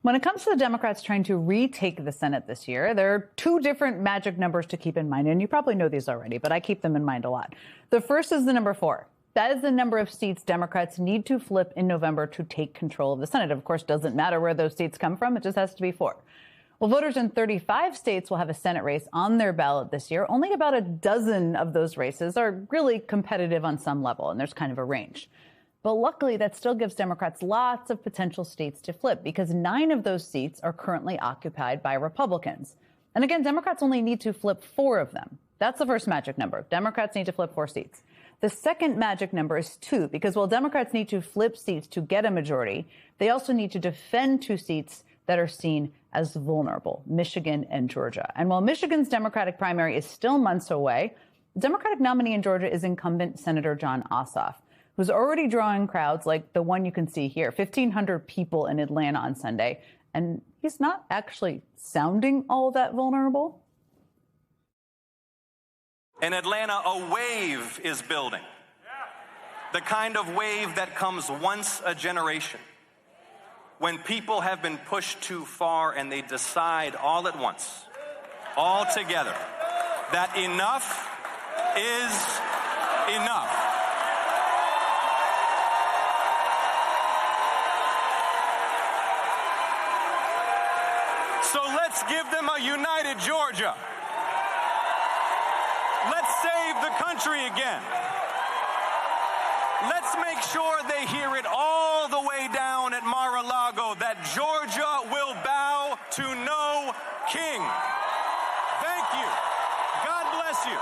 When it comes to the Democrats trying to retake the Senate this year, there are two different magic numbers to keep in mind. And you probably know these already, but I keep them in mind a lot. The first is the number 4. That is the number of seats Democrats need to flip in November to take control of the Senate. Of course, doesn't matter where those seats come from. It just has to be 4. Well, voters in 35 states will have a Senate race on their ballot this year. Only about a dozen of those races are really competitive on some level, and there's kind of a range. But luckily, that still gives Democrats lots of potential states to flip because 9 of those seats are currently occupied by Republicans. And again, Democrats only need to flip 4 of them. That's the first magic number. Democrats need to flip 4 seats. The second magic number is 2, because while Democrats need to flip seats to get a majority, they also need to defend 2 seats that are seen as vulnerable, Michigan and Georgia. And while Michigan's Democratic primary is still months away, the Democratic nominee in Georgia is incumbent Senator Jon Ossoff, who's already drawing crowds like the one you can see here, 1,500 people in Atlanta on Sunday. And he's not actually sounding all that vulnerable. In Atlanta, a wave is building. The kind of wave that comes once a generation. When people have been pushed too far and they decide all at once, all together, that enough is enough. So let's give them a united Georgia. Let's save the country again. Let's make sure they hear it all the way down at Mar-a-Lago that Georgia will bow to no king. Thank you. God bless you.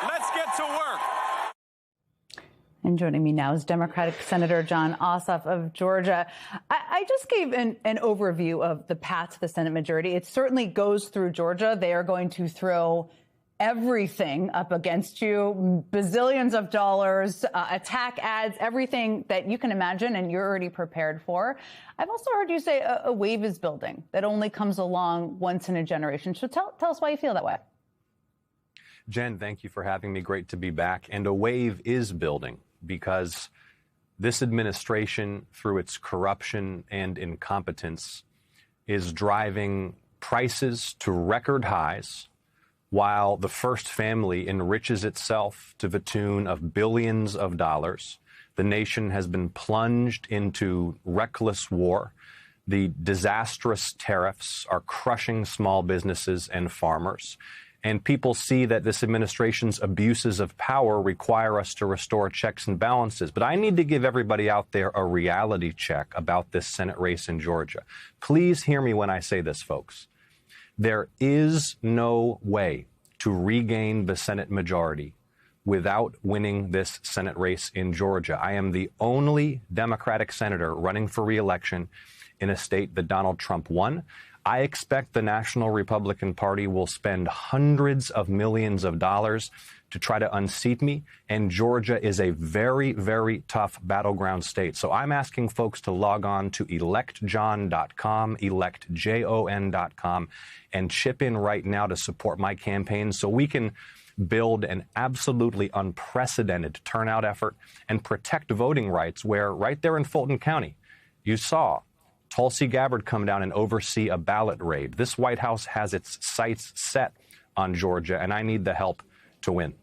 Let's get to work. And joining me now is Democratic Senator Jon Ossoff of Georgia. I just gave an overview of the path to the Senate majority. It certainly goes through Georgia. They are going to throw everything up against you, bazillions of dollars, attack ads, everything that you can imagine and you're already prepared for. I've also heard you say a wave is building that only comes along once in a generation. So tell us why you feel that way. Jen, thank you for having me. Great to be back. And a wave is building because this administration, through its corruption and incompetence, is driving prices to record highs, while the first family enriches itself to the tune of billions of dollars. The nation has been plunged into reckless war. The disastrous tariffs are crushing small businesses and farmers. And people see that this administration's abuses of power require us to restore checks and balances. But I need to give everybody out there a reality check about this Senate race in Georgia. Please hear me when I say this, folks. There is no way to regain the Senate majority without winning this Senate race in Georgia. I am the only Democratic senator running for re-election in a state that Donald Trump won. I expect the National Republican Party will spend hundreds of millions of dollars to try to unseat me, and Georgia is a very, very tough battleground state. So I'm asking folks to log on to electjon.com, electjon.com, and chip in right now to support my campaign so we can build an absolutely unprecedented turnout effort and protect voting rights where right there in Fulton County, you saw Tulsi Gabbard come down and oversee a ballot raid. This White House has its sights set on Georgia, and I need the help to win.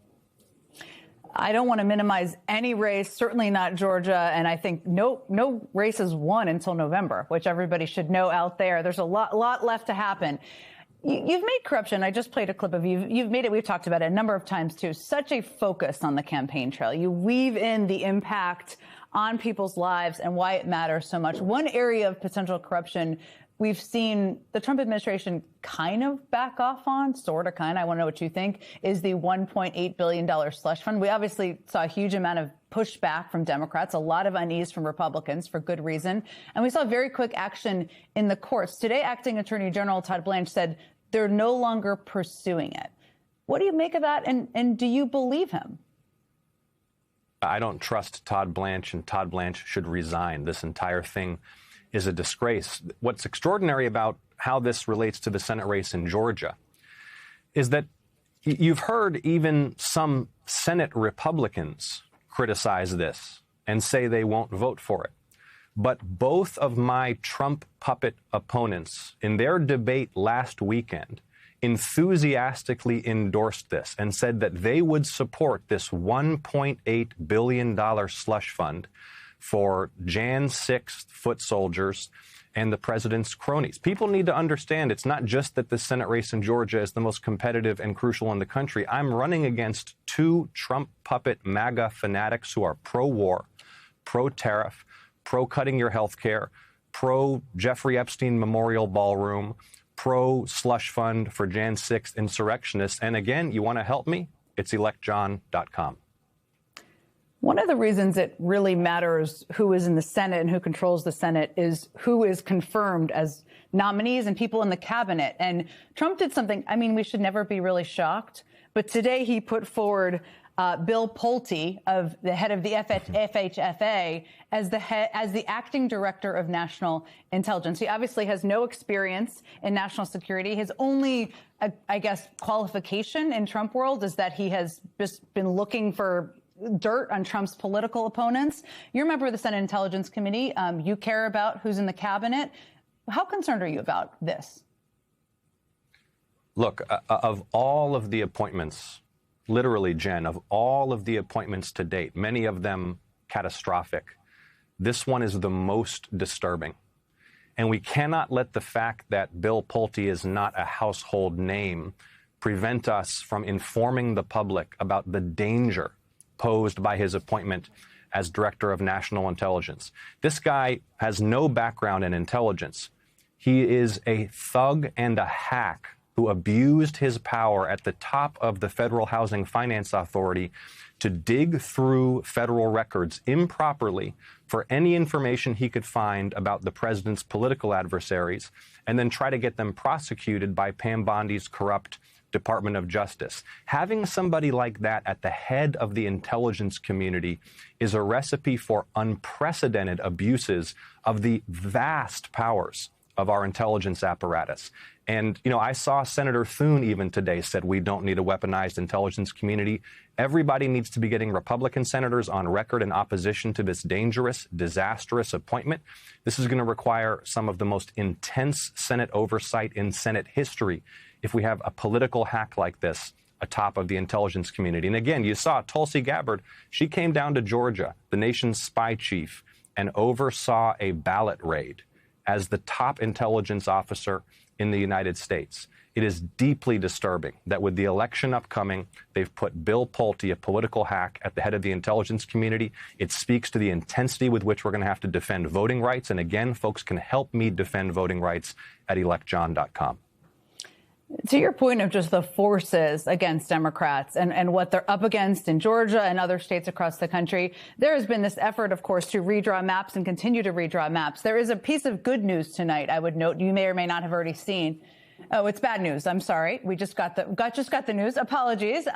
I don't want to minimize any race, certainly not Georgia, and I think no race is won until November, which everybody should know out there. There's a lot left to happen. You've made corruption. I just played a clip of you. You've made it. We've talked about it a number of times, too. Such a focus on the campaign trail. You weave in the impact on people's lives and why it matters so much. One area of potential corruption we've seen the Trump administration kind of back off on, sort of, kind of, I want to know what you think, is the $1.8 billion slush fund. We obviously saw a huge amount of pushback from Democrats, a lot of unease from Republicans for good reason. And we saw very quick action in the courts. Today, Acting Attorney General Todd Blanche said they're no longer pursuing it. What do you make of that? And do you believe him? I don't trust Todd Blanche, and Todd Blanche should resign. This entire thing is a disgrace. What's extraordinary about how this relates to the Senate race in Georgia is that you've heard even some Senate Republicans criticize this and say they won't vote for it. But both of my Trump puppet opponents, in their debate last weekend, enthusiastically endorsed this and said that they would support this $1.8 billion slush fund for Jan 6th foot soldiers and the president's cronies. People need to understand it's not just that the Senate race in Georgia is the most competitive and crucial in the country. I'm running against two Trump puppet MAGA fanatics who are pro-war, pro-tariff, pro-cutting your health care, pro-Jeffrey Epstein Memorial Ballroom, pro-slush fund for Jan 6th insurrectionists. And again, you want to help me? It's electjohn.com. One of the reasons it really matters who is in the Senate and who controls the Senate is who is confirmed as nominees and people in the cabinet. And Trump did something, I mean, we should never be really shocked. But today he put forward Bill Pulte, of the head of the FHFA, as the acting director of national intelligence. He obviously has no experience in national security. His only, I guess, qualification in Trump world is that he has just been looking for dirt on Trump's political opponents. You're a member of the Senate Intelligence Committee. You care about who's in the cabinet. How concerned are you about this? Look, of all of the appointments, literally, Jen, of all of the appointments to date, many of them catastrophic, this one is the most disturbing. And we cannot let the fact that Bill Pulte is not a household name prevent us from informing the public about the danger posed by his appointment as Director of National Intelligence. This guy has no background in intelligence. He is a thug and a hack who abused his power at the top of the Federal Housing Finance Authority to dig through federal records improperly for any information he could find about the president's political adversaries, and then try to get them prosecuted by Pam Bondi's corrupt Department of Justice. Having somebody like that at the head of the intelligence community is a recipe for unprecedented abuses of the vast powers of our intelligence apparatus. And, you know, I saw Senator Thune even today said we don't need a weaponized intelligence community. Everybody needs to be getting Republican senators on record in opposition to this dangerous, disastrous appointment. This is going to require some of the most intense Senate oversight in Senate history if we have a political hack like this atop of the intelligence community. And again, you saw Tulsi Gabbard. She came down to Georgia, the nation's spy chief, and oversaw a ballot raid as the top intelligence officer in the United States. It is deeply disturbing that with the election upcoming, they've put Bill Pulte, a political hack, at the head of the intelligence community. It speaks to the intensity with which we're going to have to defend voting rights. And again, folks can help me defend voting rights at electjohn.com. To your point of just the forces against Democrats and what they're up against in Georgia and other states across the country, there has been this effort, of course, to redraw maps and continue to redraw maps. There is a piece of good news tonight, I would note, you may or may not have already seen. Oh, it's bad news. I'm sorry. We just got the news. Apologies.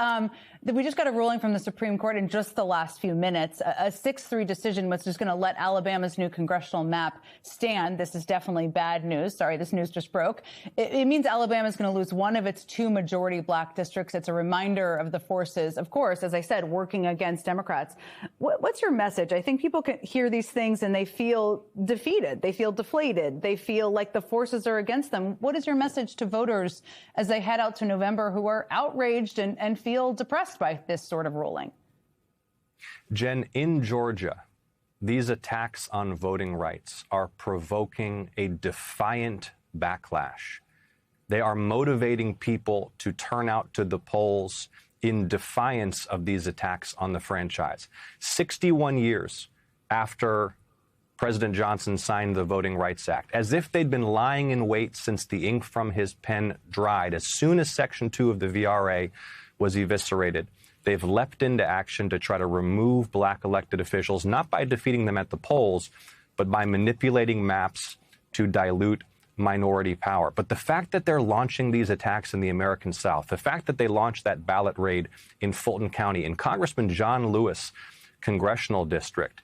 We just got a ruling from the Supreme Court in just the last few minutes. A 6-3 decision was just going to let Alabama's new congressional map stand. This is definitely bad news. Sorry, this news just broke. It means Alabama is going to lose one of its two majority black districts. It's a reminder of the forces, of course, as I said, working against Democrats. What's your message? I think people can hear these things and they feel defeated. They feel deflated. They feel like the forces are against them. What is your message to voters as they head out to November who are outraged and feel depressed by this sort of ruling? Jen, in Georgia, these attacks on voting rights are provoking a defiant backlash. They are motivating people to turn out to the polls in defiance of these attacks on the franchise. 61 years after President Johnson signed the Voting Rights Act, as if they'd been lying in wait since the ink from his pen dried. As soon as Section 2 of the VRA was eviscerated, they've leapt into action to try to remove black elected officials, not by defeating them at the polls, but by manipulating maps to dilute minority power. But the fact that they're launching these attacks in the American South, the fact that they launched that ballot raid in Fulton County, in Congressman John Lewis' congressional district,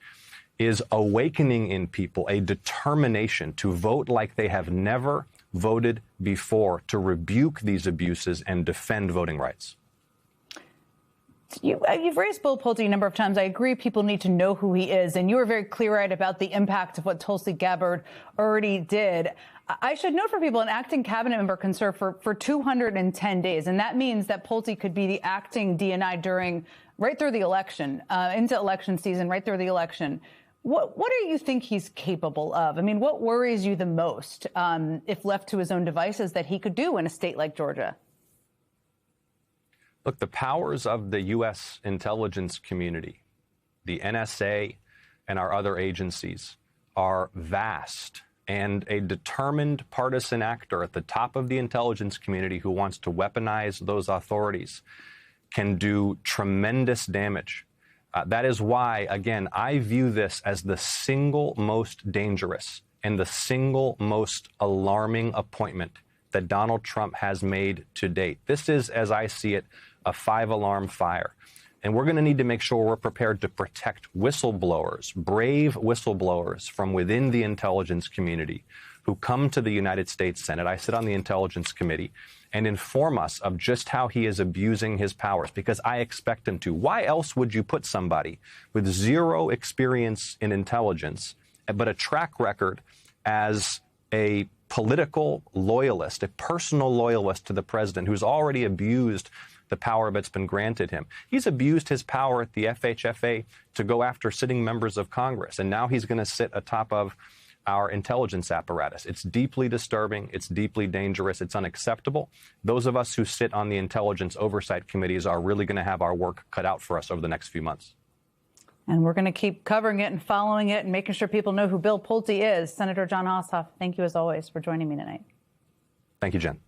is awakening in people a determination to vote like they have never voted before, to rebuke these abuses and defend voting rights. You've raised Bill Pulte a number of times. I agree people need to know who he is. And you were very clear-eyed about the impact of what Tulsi Gabbard already did. I should note for people, an acting cabinet member can serve for 210 days. And that means that Pulte could be the acting DNI right through the election, into election season, right through the election. What do you think he's capable of? I mean, what worries you the most, if left to his own devices, that he could do in a state like Georgia? Look, the powers of the U.S. intelligence community, the NSA and our other agencies, are vast. And a determined partisan actor at the top of the intelligence community who wants to weaponize those authorities can do tremendous damage. That is why, again, I view this as the single most dangerous and the single most alarming appointment that Donald Trump has made to date. This is, as I see it, a 5-alarm fire. And we're going to need to make sure we're prepared to protect whistleblowers, brave whistleblowers from within the intelligence community who come to the United States Senate. I sit on the Intelligence Committee, and inform us of just how he is abusing his powers, because I expect him to. Why else would you put somebody with zero experience in intelligence, but a track record as a political loyalist, a personal loyalist to the president, who's already abused the power that's been granted him? He's abused his power at the FHFA to go after sitting members of Congress, and now he's going to sit atop of our intelligence apparatus. It's deeply disturbing. It's deeply dangerous. It's unacceptable. Those of us who sit on the intelligence oversight committees are really going to have our work cut out for us over the next few months. And we're going to keep covering it and following it and making sure people know who Bill Pulte is. Senator Jon Ossoff, thank you as always for joining me tonight. Thank you, Jen.